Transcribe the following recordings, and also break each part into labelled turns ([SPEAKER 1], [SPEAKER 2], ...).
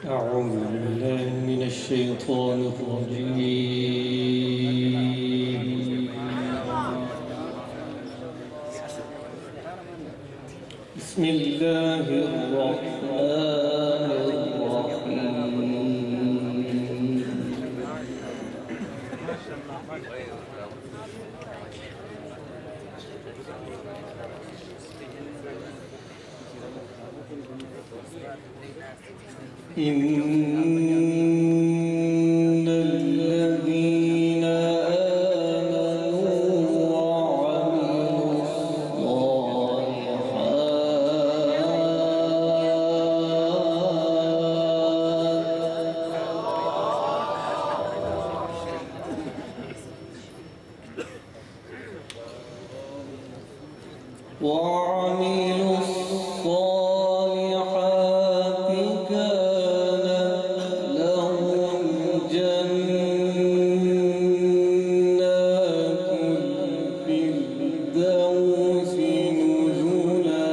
[SPEAKER 1] أعوذ بالله من الشيطان الرجيم. بسم الله الرحمن الرحيم. إن الذين آمنوا وعملوا الصالحات كانت لهم جنات الفردوس نزلا.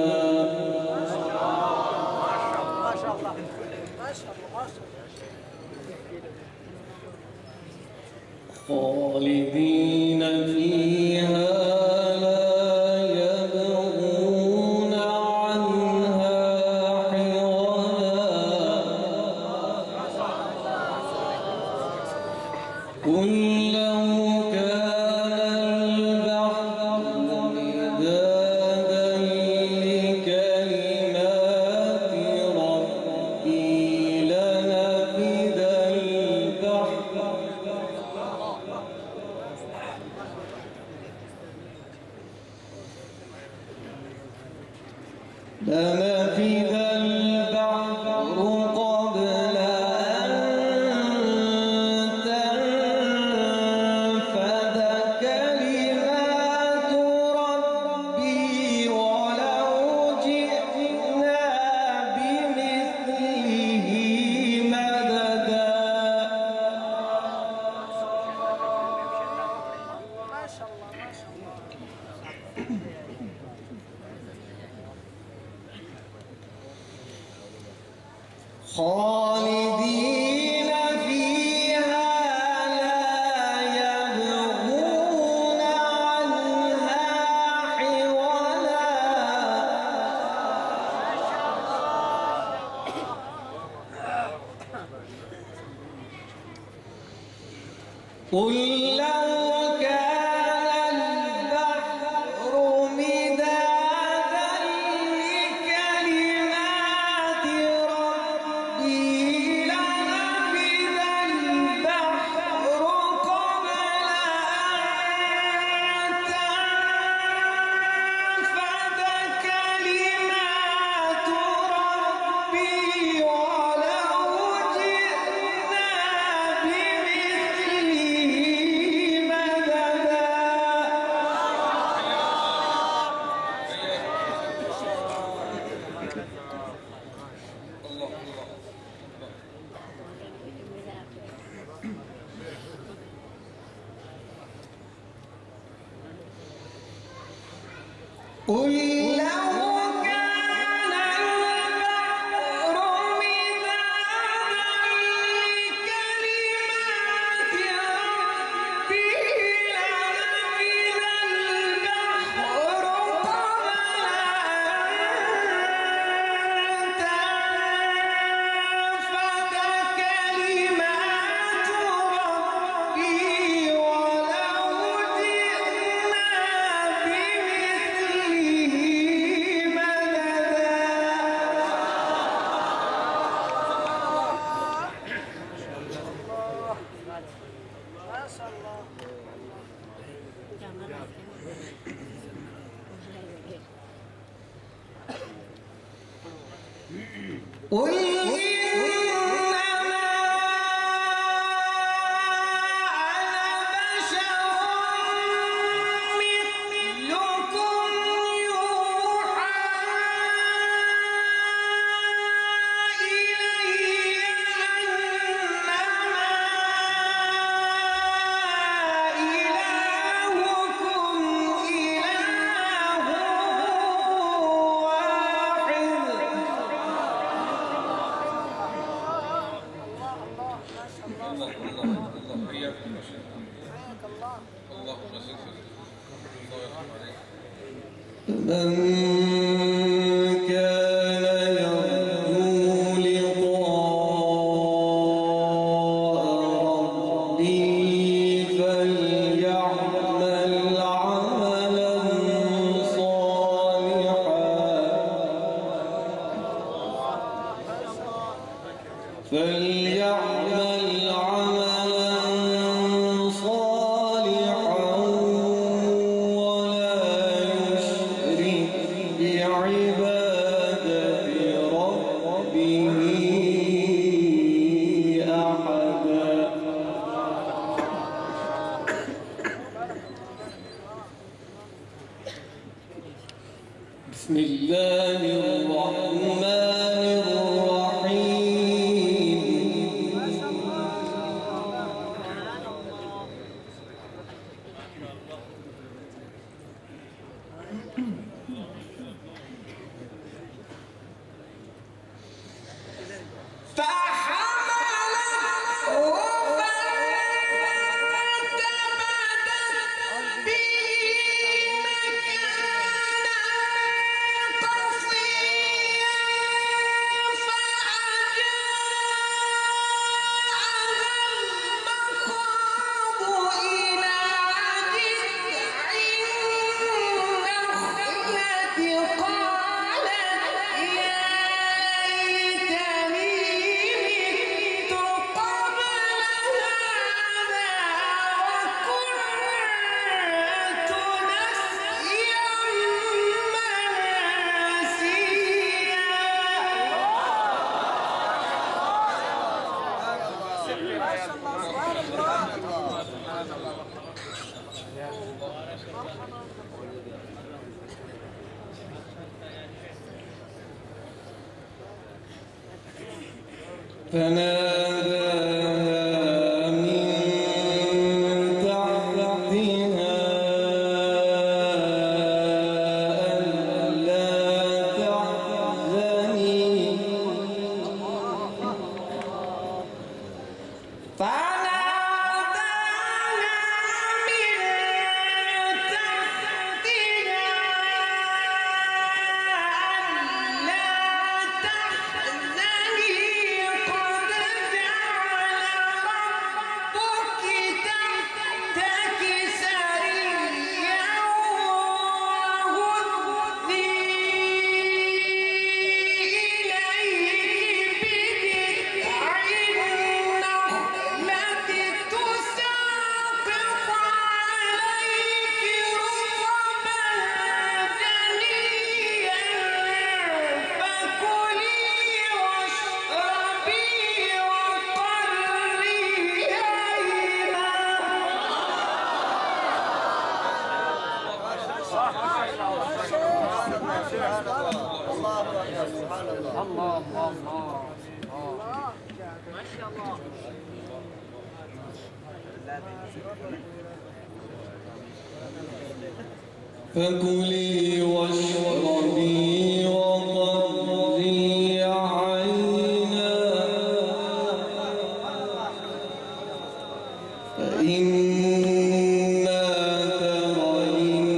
[SPEAKER 2] ما شاء الله ما شاء الله
[SPEAKER 1] خالدين فيها لا يبغون عنها حولا. قل لو كان البحر مدادا لكلمات ربي لنفد البحر قبل أن تنفد كلمات ربي ولو جئنا بمثله مددا.
[SPEAKER 2] ما شاء الله ما شاء الله.
[SPEAKER 1] خالدين فيها لا يبغون عنها حولا. قل لو كان البحر مدادا لكلمات ربي لنفد البحر قبل أن تنفد كلمات ربي ولو جئنا بمثله مددا. قل لو كان البحر مدادا لكلمات ربي لنفد البحر قبل أن تنفد كلمات ربي ولو جئنا بمثله مددا.
[SPEAKER 2] ما شاء الله.
[SPEAKER 1] قل إنما أنا بشر مثلكم يوحى إلي أنما إلهكم إله واحد.
[SPEAKER 3] الله حياكم ما شاء الله.
[SPEAKER 2] حياك الله.
[SPEAKER 3] اللهم صل وسلم. الله يرحم عليك.
[SPEAKER 1] من كان يرجو لقاء ربه فليعمل عملا صالحا ولا يشرك بعبادة ربه أحدا. بسم الله الرحمن الرحيم. فناداها من تحتها ألا تحزني فكلي واشربي وقري عينا فإما ترين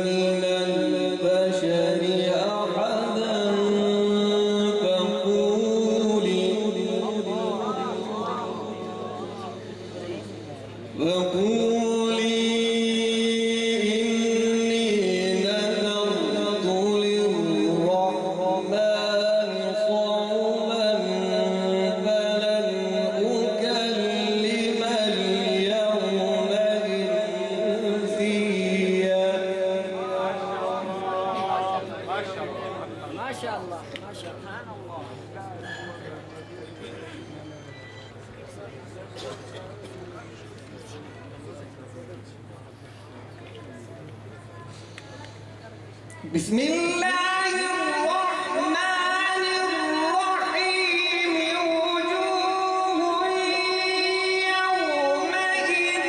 [SPEAKER 1] من البشر أحدا فقولي
[SPEAKER 2] ما شاء الله ما شاء الله. سبحان الله.
[SPEAKER 1] بسم الله الرحمن الرحيم. وجوه يومئذ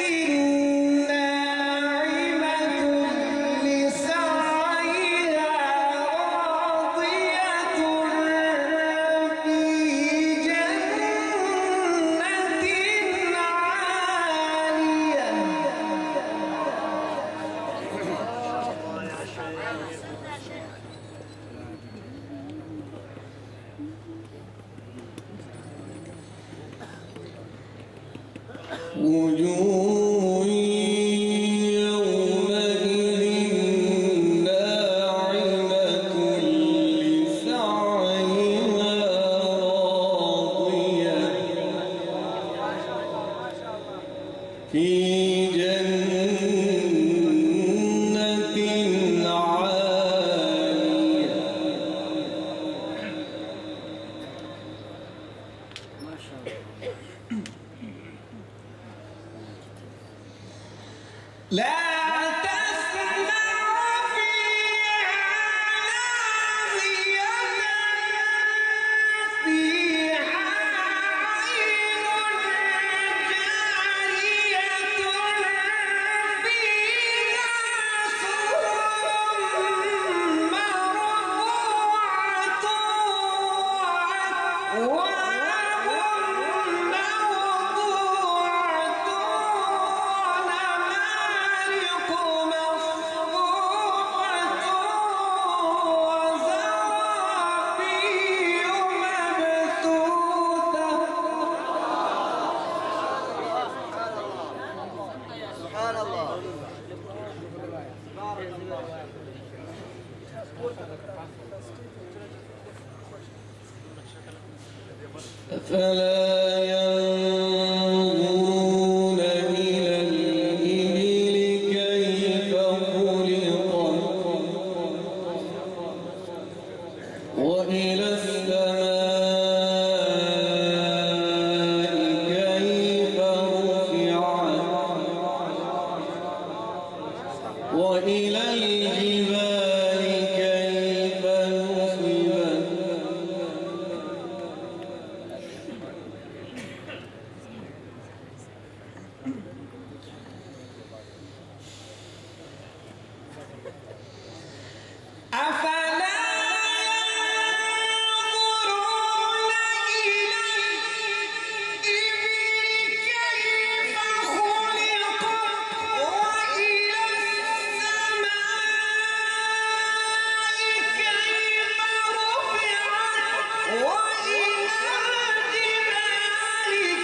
[SPEAKER 1] ناعمة لسعيها راضية في جنة وجوه يومئذ ناعمة لسعيها راضية في جنة عالية.
[SPEAKER 2] ما شاء الله.
[SPEAKER 1] لا تسمع فيها لاغية فيها عين جارية فيها سرر مرفوعة وأكواب موضوعة ونمارق مصفوفة وزرابي مبثوثة.
[SPEAKER 2] سبحان الله.
[SPEAKER 1] أفلا ينظرون إلى الإبل كيف خلقت وإلى السماء كيف رفعت وإلى الجبال كيف نصبت أفلا ينظرون إلى الإبل كيف خلقت وإلى السماء كيف رفعت وإلى الجبال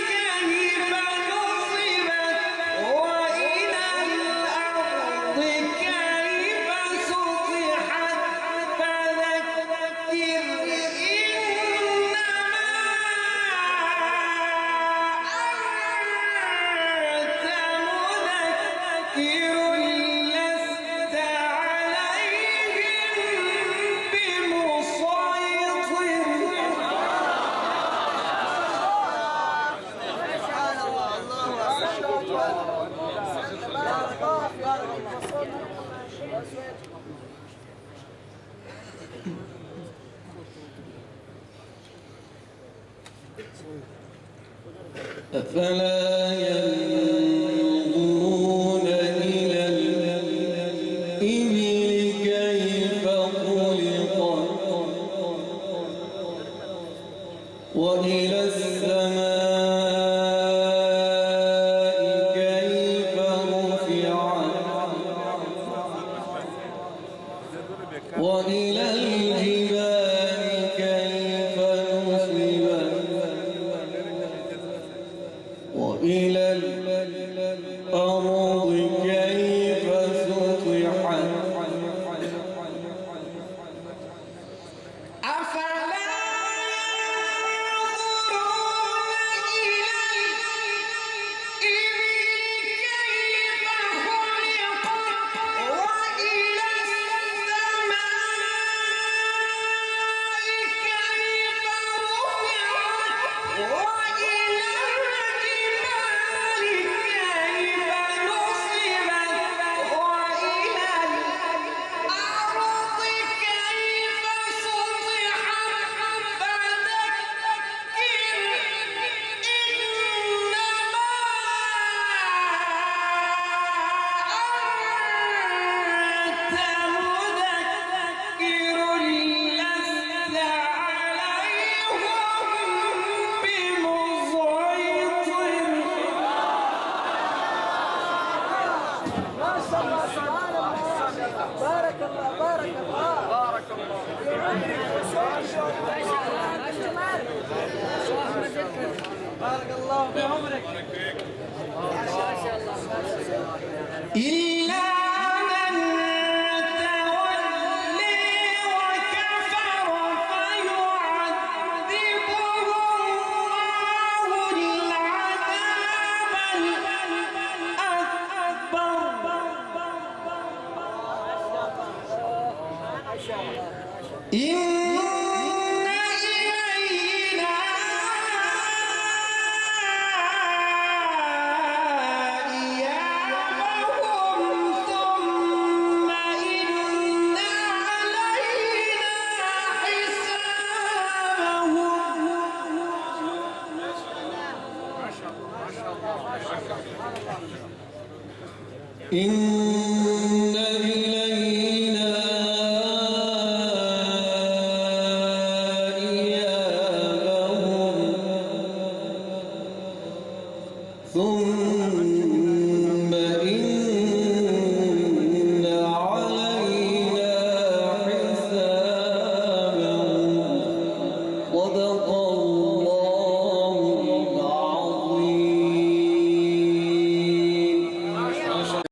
[SPEAKER 1] كيف نصبت وإلى الأرض كيف سطحت. فذكر إنما أنت مذكر لست عليهم بمسيطر.
[SPEAKER 2] سبحان الله. الله أكبر. بارك
[SPEAKER 1] أفلا ينظرون إلى الإبل كيف خلقت وإلى السماء كيف رفعت وإلى الجبال كيف نصبت وإلى الأرض كيف سطحت. أفلا ينظرون إلى الإبل كيف خلقت وإلى السماء كيف رفعت وإلى الجبال كيف نصبت وإلى الأرض كيف سطحت. فذكر إنما أنت مذكر لست عليهم بمسيطر. إلا من تولي وكفر فيعذبه الله العذاب الأكبر إن إلينا إيابهم ثم إن علينا حسابهم إن إلينا إيابهم ثم